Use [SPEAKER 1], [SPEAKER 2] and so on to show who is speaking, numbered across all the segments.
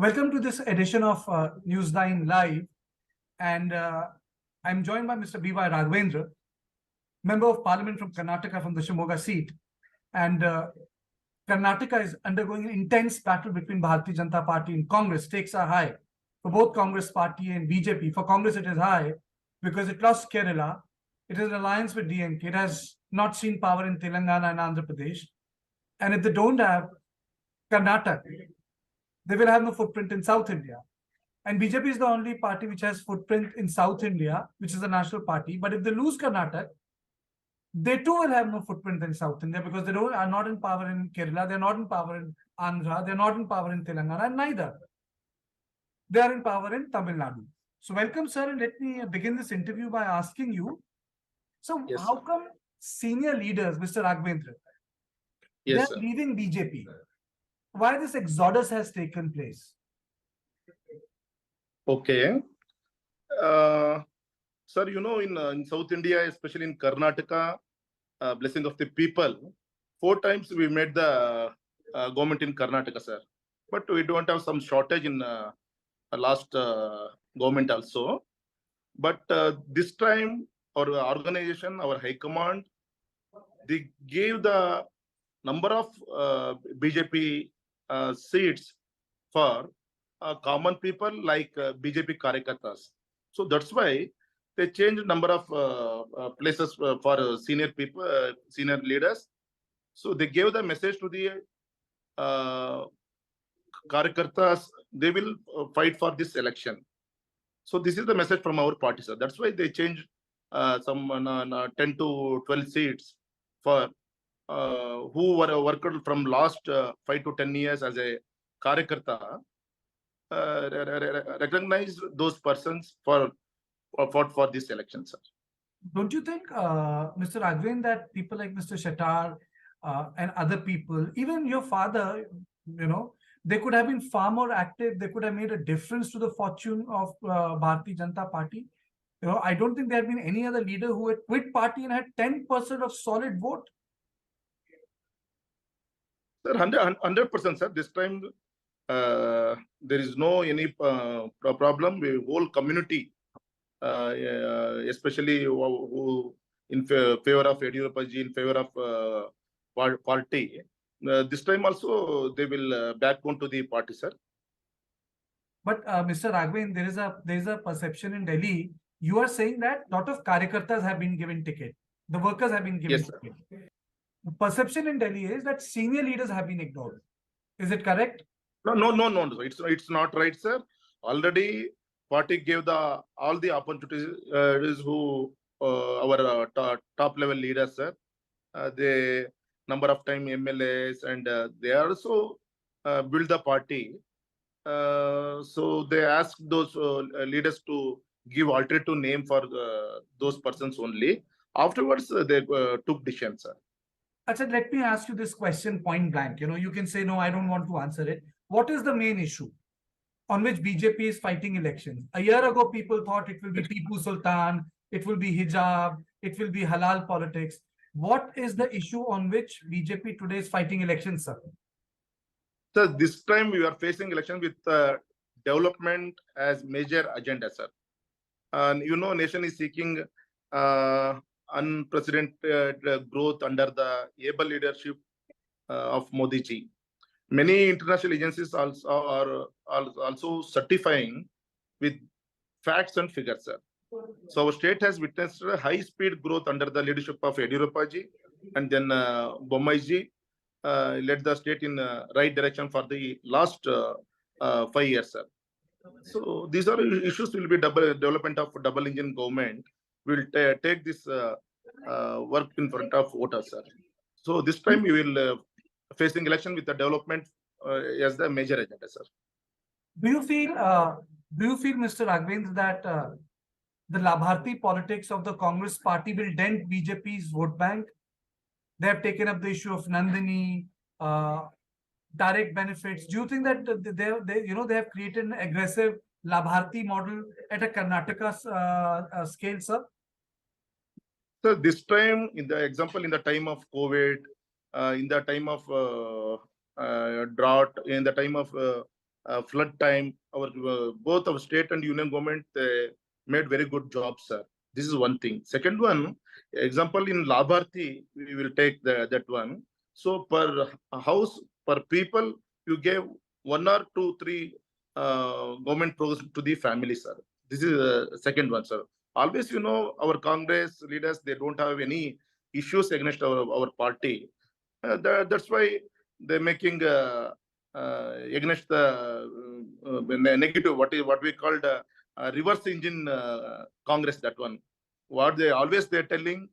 [SPEAKER 1] Welcome to this edition of News9 Live, and I'm joined by Mr. B.Y. Raghavendra, Member of Parliament from Karnataka from the Shimoga seat. And Karnataka is undergoing an intense battle between Bharatiya Janata Party and Congress. Stakes are high for both Congress Party and BJP. For Congress, it is high because it lost Kerala. It is an alliance with DMK. It has not seen power in Telangana and Andhra Pradesh. And if they don't have Karnataka, they will have no footprint in South India. And BJP is the only party which has footprint in South India, which is a national party. But if they lose Karnataka, they too will have no footprint in South India because they are not in power in Kerala, they're not in power in Andhra, they're not in power in Telangana, and neither. They are in power in Tamil Nadu. So welcome, sir, and let me begin this interview by asking you, so
[SPEAKER 2] Yes,
[SPEAKER 1] how
[SPEAKER 2] sir.
[SPEAKER 1] come senior leaders, Mr. Raghavendra,
[SPEAKER 2] Yes,
[SPEAKER 1] they're
[SPEAKER 2] sir.
[SPEAKER 1] leaving BJP? Why this exodus has taken place?
[SPEAKER 2] Okay. Sir, in South India, especially in Karnataka, blessing of the people, 4 times we made the government in Karnataka, sir. But we don't have some shortage in last government also. But this time, our organization, our high command, they gave the number of BJP seats for common people like BJP Karyakartas. So that's why they changed number of places for senior people, senior leaders. So they gave the message to the Karyakartas, they will fight for this election. So this is the message from our party, sir. That's why they changed some 10 to 12 seats for who were worked from last 5 to 10 years as a Karyakarta. Recognize those persons for this election, sir.
[SPEAKER 1] Don't you think, Mr. Raghavendra, that people like Mr. Shettar and other people, even your father, they could have been far more active. They could have made a difference to the fortune of Bharatiya Janata Party. I don't think there had been any other leader who had quit party and had 10% of solid vote.
[SPEAKER 2] Sir, 100%, sir. This time there is no any problem. The whole community, especially who in favor of Yediyurappa ji, in favor of party. This time also they will back on to the party, sir.
[SPEAKER 1] But Mr. Raghavendra, there is a perception in Delhi. You are saying that a lot of Karyakartas have been given ticket. The workers have been given
[SPEAKER 2] Yes,
[SPEAKER 1] ticket. The perception in Delhi is that senior leaders have been ignored. Is it correct?
[SPEAKER 2] No. It's not right, sir. Already party gave all the opportunities who our top level leaders, sir. The number of time MLAs and they also build the party. So they asked those leaders to give alternative name for those persons only. Afterwards, they took decision, sir.
[SPEAKER 1] Achha, let me ask you this question point blank. You can say, no, I don't want to answer it. What is the main issue on which BJP is fighting elections? A year ago, people thought it will be Tipu Sultan, it will be hijab, it will be halal politics. What is the issue on which BJP today is fighting elections, sir?
[SPEAKER 2] So this time we are facing election with development as major agenda, sir. And nation is seeking unprecedented growth under the able leadership of Modi ji. Many international agencies also are also certifying with facts and figures, sir. So our state has witnessed a high-speed growth under the leadership of Yediyurappa ji, and then Bsy'S ji led the state in right direction for the last 5 years, sir. So these are issues will be development of double engine government will take this work in front of voters, sir. So this time we will facing election with the development as the major agenda, sir.
[SPEAKER 1] Do you feel, Mr. Raghavendra, that the Labharti politics of the Congress party will dent BJP's vote bank? They have taken up the issue of Nandini, direct benefits. Do you think that they have created an aggressive Labharti model at a Karnataka scale, sir?
[SPEAKER 2] So this time, in the example, in the time of COVID, in the time of drought, in the time of flood time, our both our state and union government made very good jobs, sir. This is one thing. Second one, example in Labharti, we will take that one. So per house, per people, you gave 1 or 2, 3 government programs to the family, sir. This is the second one, sir. Always, our Congress leaders, they don't have any issues against our party. That's why they're making against the negative, what we called reverse engine Congress, that one. What they're telling,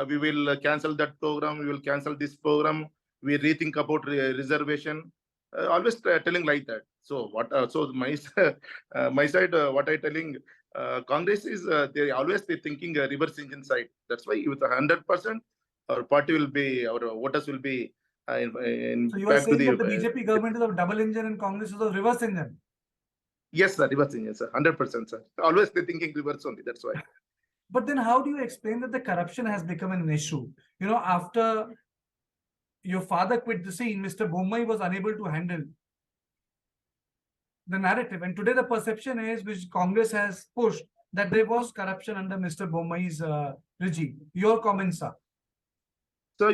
[SPEAKER 2] we will cancel that program, we will cancel this program, we rethink about reservation. Always telling like that. So so my my side, what I telling, Congress is they thinking reverse engine side. That's why with 100%, our party will be, our voters will be
[SPEAKER 1] So you are
[SPEAKER 2] back to
[SPEAKER 1] saying
[SPEAKER 2] the
[SPEAKER 1] that the BJP government is of double engine and Congress is of reverse engine?
[SPEAKER 2] yes, sir, reverse engine, sir, 100%, sir. Always they thinking reverse only. That's why.
[SPEAKER 1] But then how do you explain that the corruption has become an issue? After your father quit the scene, Mr. Bommai was unable to handle the narrative. And today the perception is, which Congress has pushed, that there was corruption under Mr. Bommai's regime. Your comments, sir?
[SPEAKER 2] Sir,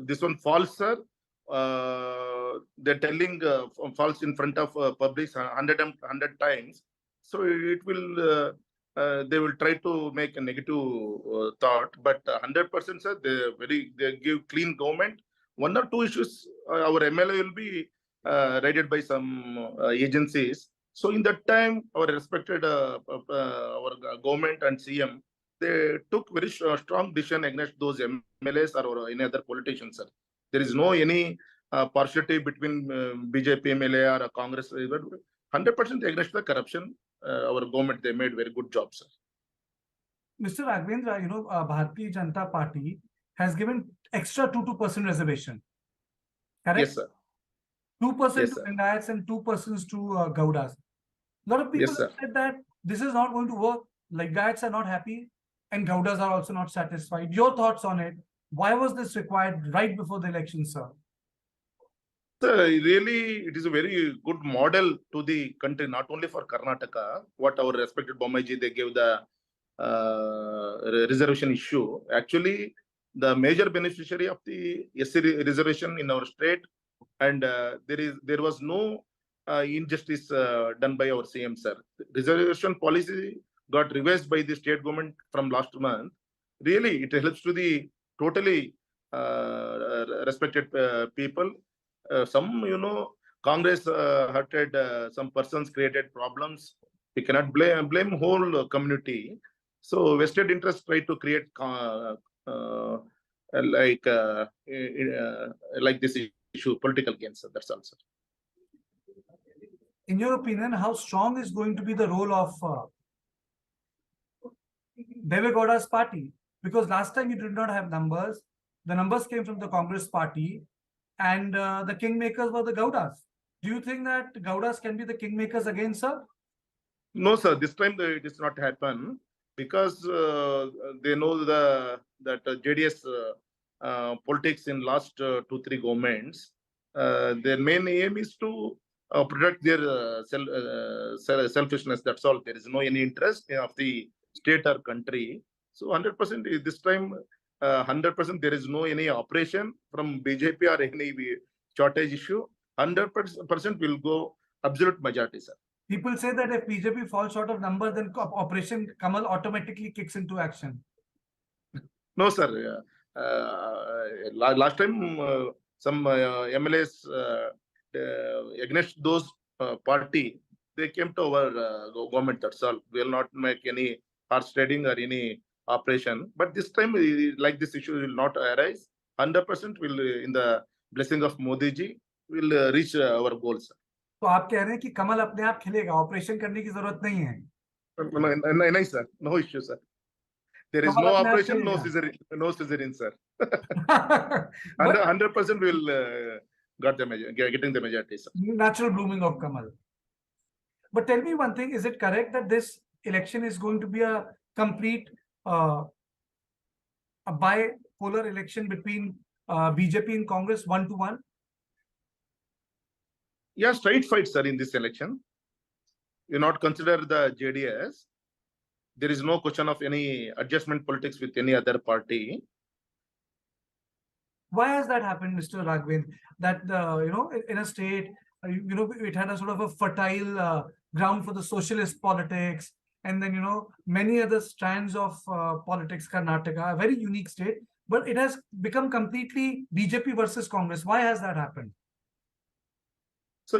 [SPEAKER 2] this one false, sir. They're telling false in front of public 100 times. So it will, they will try to make a negative thought, but 100%, sir, they give clean government. 1 or 2 issues, our MLA will be raided by some agencies. So in that time, our respected our government and CM, they took very strong decision against those MLAs or any other politicians, sir. There is no any partiality between BJP MLA or a Congress. 100% against the corruption. Our government, they made very good job, sir.
[SPEAKER 1] Mr. Raghavendra, Bharatiya Janata Party has given extra 2% reservation. Correct?
[SPEAKER 2] Yes, sir.
[SPEAKER 1] 2%
[SPEAKER 2] Yes,
[SPEAKER 1] to
[SPEAKER 2] sir.
[SPEAKER 1] Lingayats and 2% to Gaudas. A lot of people
[SPEAKER 2] Yes,
[SPEAKER 1] have
[SPEAKER 2] sir.
[SPEAKER 1] said that this is not going to work. Lingayats are not happy and Gaudas are also not satisfied. Your thoughts on it? Why was this required right before the election, sir?
[SPEAKER 2] Sir, really, it is a very good model to the country, not only for Karnataka. What our respected Bommaiji, they gave the reservation issue. Actually, the major beneficiary of the SC reservation in our state, and there was no injustice done by our CM, sir. Reservation policy got revised by the state government from last month. Really, it helps to the totally respected people. Some, Congress hurted, some persons created problems. We cannot blame whole community. So vested interest try to create like this issue, political gains. That's also.
[SPEAKER 1] In your opinion, how strong is going to be the role of Deve Gowda's party? Because last time you did not have numbers. The numbers came from the Congress party, and the kingmakers were the Gaudas. Do you think that Gaudas can be the kingmakers again, sir?
[SPEAKER 2] No, sir. This time it does not happen because they know that JDS politics in last 2-3 governments. Their main aim is to protect their selfishness. That's all. There is no any interest of the state or country. So 100% this time, 100% there is no any operation from BJP or any shortage issue. 100% will go absolute majority, sir.
[SPEAKER 1] People say that if BJP falls short of numbers, then Operation Kamal automatically kicks into action.
[SPEAKER 2] No, sir. Last time, some MLAs against those party, they came to our government. That's all. We will not make any horse trading or any operation. But this time, like this issue will not arise. 100% will, in the blessing of Modi ji, will reach our goals, sir.
[SPEAKER 1] तो आप कह रहे हैं कि कमल अपने आप खिलेगा, operation करने की जरूरत नहीं है?
[SPEAKER 2] नहीं, sir. No issue, sir. There is no operation, no cesarean, sir. 100% will getting the majority, sir.
[SPEAKER 1] Natural blooming of Kamal. But tell me one thing, is it correct that this election is going to be a complete a bipolar election between BJP and Congress 1-1?
[SPEAKER 2] Yeah, straight fight, sir, in this election. You not consider the JDS. There is no question of any adjustment politics with any other party.
[SPEAKER 1] Why has that happened, Mr. Raghavendra? That in a state, it had a sort of a fertile ground for the socialist politics, and then many other strands of politics. Karnataka, a very unique state, but it has become completely BJP versus Congress. Why has that happened?
[SPEAKER 2] So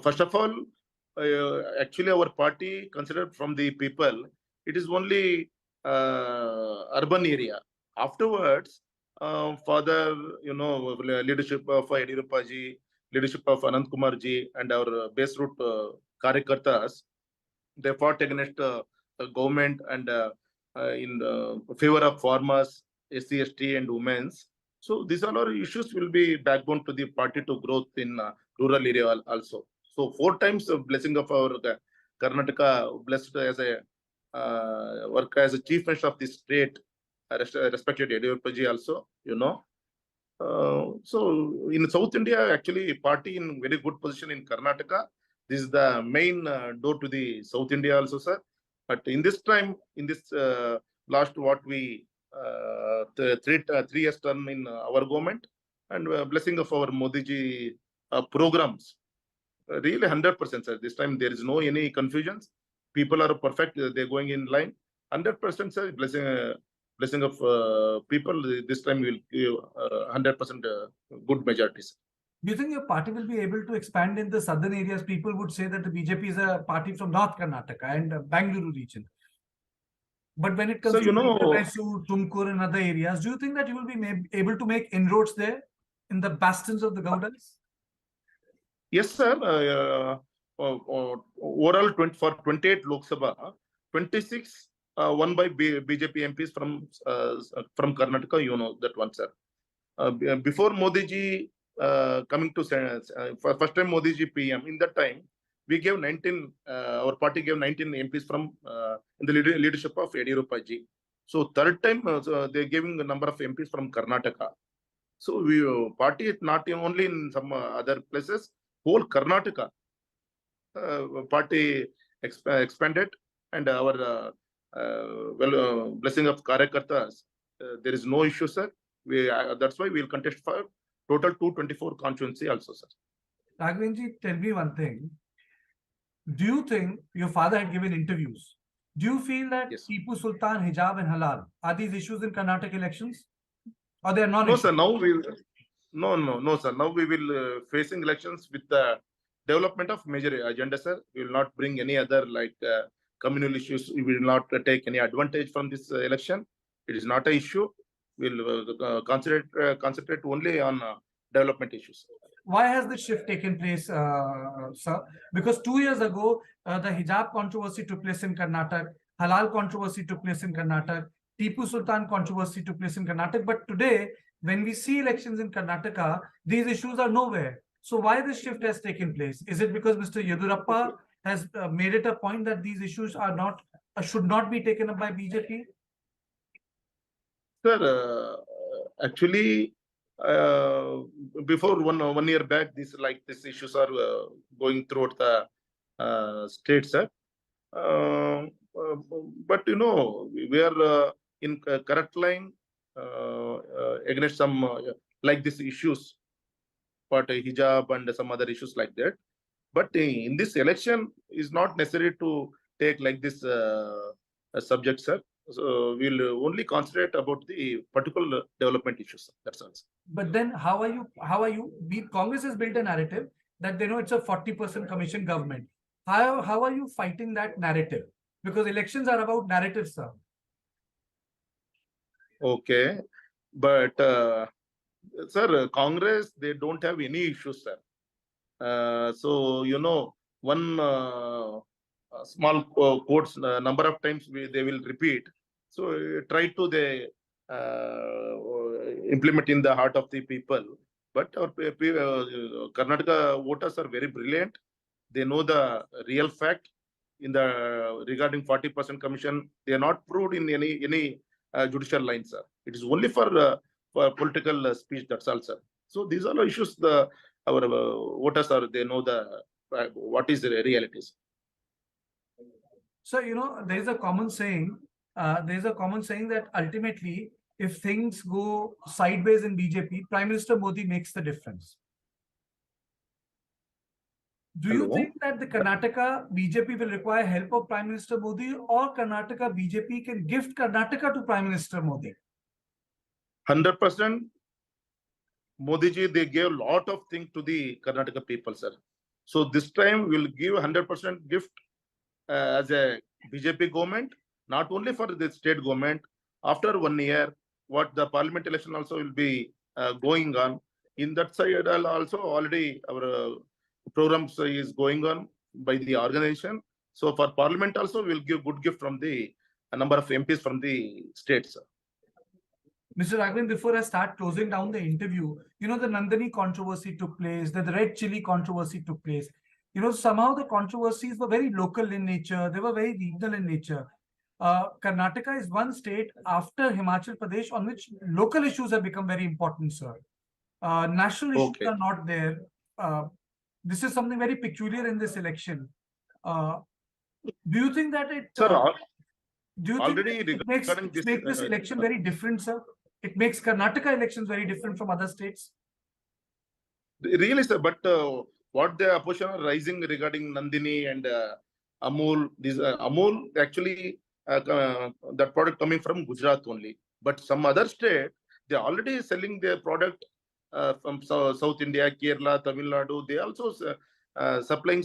[SPEAKER 2] first of all, actually our party considered from the people, it is only urban area. Afterwards, further leadership of Yediyurappa ji, leadership of Anand Kumar ji, and our base root Karyakartas, they fought against the government and in favor of farmers, SC, ST, and women's. So these all our issues will be backbone to the party to growth in rural area also. So 4 times the blessing of our Karnataka blessed as a work as a chief minister of the state, respected Yediyurappa ji also, so in South India, actually party in very good position in Karnataka. This is the main door to the South India also, sir. But in this time, in this last what we 3 years term in our government and blessing of our Modi ji programs, really 100%, sir. This time there is no any confusions. People are perfect. They're going in line. 100%, sir. Blessing of people. This time will give 100% good majorities.
[SPEAKER 1] Do you think your party will be able to expand in the southern areas? People would say that the BJP is a party from North Karnataka and Bangalore region. But when it comes to Mysore, Tumkur and other areas, do you think that you will be able to make inroads there in the bastions of the Gaudas?
[SPEAKER 2] Yes, sir. Overall, for 28 Lok Sabha, 26 won by BJP MPs from Karnataka. You know that one, sir. Before Modi ji coming to first time Modi ji PM, in that time we gave 19. Our party gave 19 MPs from in the leadership of Yediyurappa ji. So third time they giving a number of MPs from Karnataka. So we party is not only in some other places. Whole Karnataka party expanded, and our blessing of Karyakartas, there is no issue, sir. That's why we will contest for total 224 constituency also, sir.
[SPEAKER 1] Raghavendra, tell me one thing. Do you think your father had given interviews? Do you feel that Tipu Sultan, hijab and halal are these issues in Karnataka elections? Or they are not?
[SPEAKER 2] No, sir. Now we no, sir. Now we will facing elections with the development of major agenda, sir. We will not bring any other like communal issues. We will not take any advantage from this election. It is not an issue. We will concentrate only on development issues.
[SPEAKER 1] Why has this shift taken place, sir? Because 2 years ago, the hijab controversy took place in Karnataka, halal controversy took place in Karnataka, Tipu Sultan controversy took place in Karnataka. But today, when we see elections in Karnataka, these issues are nowhere. So why this shift has taken place? Is it because Mr. Yediyurappa has made it a point that these issues are not should not be taken up by BJP?
[SPEAKER 2] Sir, actually, before one year back, these issues are going throughout the state, sir. But we are in correct line against some like these issues, but hijab and some other issues like that. But in this election, is not necessary to take like this subject, sir. So we'll only concentrate about the particular development issues. That's all.
[SPEAKER 1] But then how are you? Congress has built a narrative that they know it's a 40% commission government. How are you fighting that narrative? Because elections are about narratives, sir.
[SPEAKER 2] Okay, but sir, Congress, they don't have any issues, sir. So one small quotes number of times they will repeat. So try to they implement in the heart of the people. But our Karnataka voters are very brilliant. They know the real fact in the regarding 40% commission. They are not proved in any judicial line, sir. It is only for political speech. That's all, sir. So these are issues. Our voters they know what is the realities.
[SPEAKER 1] So, there is a common saying. That ultimately, if things go sideways in BJP, Prime Minister Modi makes the difference. Do you
[SPEAKER 2] Hello?
[SPEAKER 1] think that the Karnataka BJP will require help of Prime Minister Modi, or Karnataka BJP can gift Karnataka to Prime Minister Modi?
[SPEAKER 2] 100%. Modi ji, they gave a lot of things to the Karnataka people, sir. So this time we'll give 100% gift as a BJP government, not only for the state government. After 1 year, what the parliament election also will be going on. In that side, also already our programs is going on by the organization. So for parliament also, we'll give good gift from the number of MPs from the states. Sir.
[SPEAKER 1] Mr. Raghavendra, before I start closing down the interview, the Nandini controversy took place, the red chili controversy took place. Somehow the controversies were very local in nature, they were very regional in nature. Karnataka is one state after Himachal Pradesh on which local issues have become very important, sir. National issues are not there. This is something very peculiar in this election. Do you think that it...
[SPEAKER 2] Sir,
[SPEAKER 1] do you
[SPEAKER 2] already
[SPEAKER 1] think it makes this election very different, sir? It makes Karnataka elections very different from other states?
[SPEAKER 2] Really, sir, but what the opposition are rising regarding Nandini and Amul, Amul actually that product coming from Gujarat only. But some other state, they're already selling their product from South India, Kerala, Tamil Nadu. They also supplying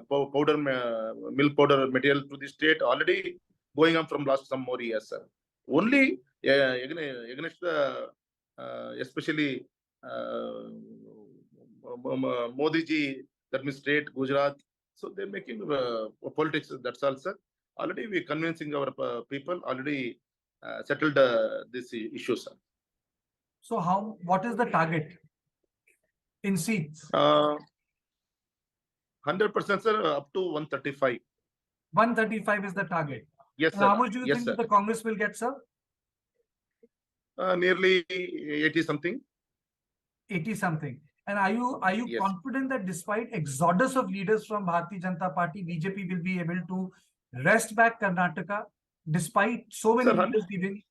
[SPEAKER 2] powder, milk powder material to the state already going on from last some more years, sir. Only against the especially Modi ji, that means state Gujarat. So they're making politics. That's all, sir. Already we're convincing our people. Already settled this issue, sir.
[SPEAKER 1] So what is the target in seats?
[SPEAKER 2] 100%, sir. Up to 135.
[SPEAKER 1] 135 is the target.
[SPEAKER 2] Yes,
[SPEAKER 1] and
[SPEAKER 2] sir.
[SPEAKER 1] How much do you think
[SPEAKER 2] sir.
[SPEAKER 1] that the Congress will get, sir?
[SPEAKER 2] Nearly 80 something.
[SPEAKER 1] 80 something. And are you
[SPEAKER 2] Yes.
[SPEAKER 1] confident that despite exodus of leaders from Bharatiya Janata Party, BJP will be able to wrest back Karnataka despite so many leaders leaving?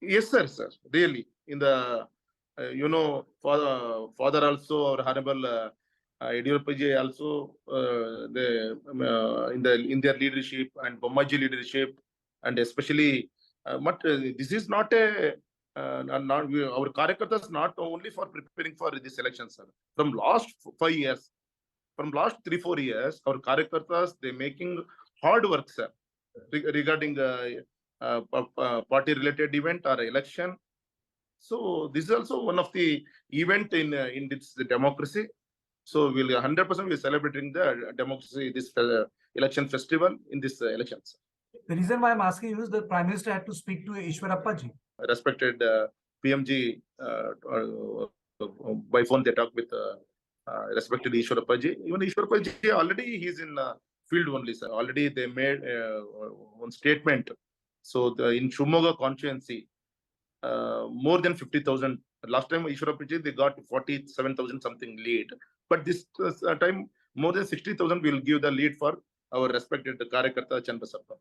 [SPEAKER 2] Yes, sir. Really, in the father also, our honorable Ediyurappa ji also in their leadership and Bommaji leadership, and especially this is not a our Karyakartas not only for preparing for this election, sir. From last 5 years, from last 3-4 years, our Karyakartas they making hard work, sir, regarding party related event or election. So this is also one of the event in this democracy. So we'll 100% we're celebrating the democracy, this election festival in this elections.
[SPEAKER 1] The reason why I'm asking you is the Prime Minister had to speak to YEDIYURAPPA ji.
[SPEAKER 2] Respected PMG by phone they talk with respected YEDIYURAPPA ji. Even YEDIYURAPPA ji already he's in field only, sir. Already they made one statement. So in Shumoga constituency, more than 50,000. Last time YEDIYURAPPA ji they got 47,000 something lead, but this time more than 60,000 will give the lead for our respected Karyakarta Chandrasappa.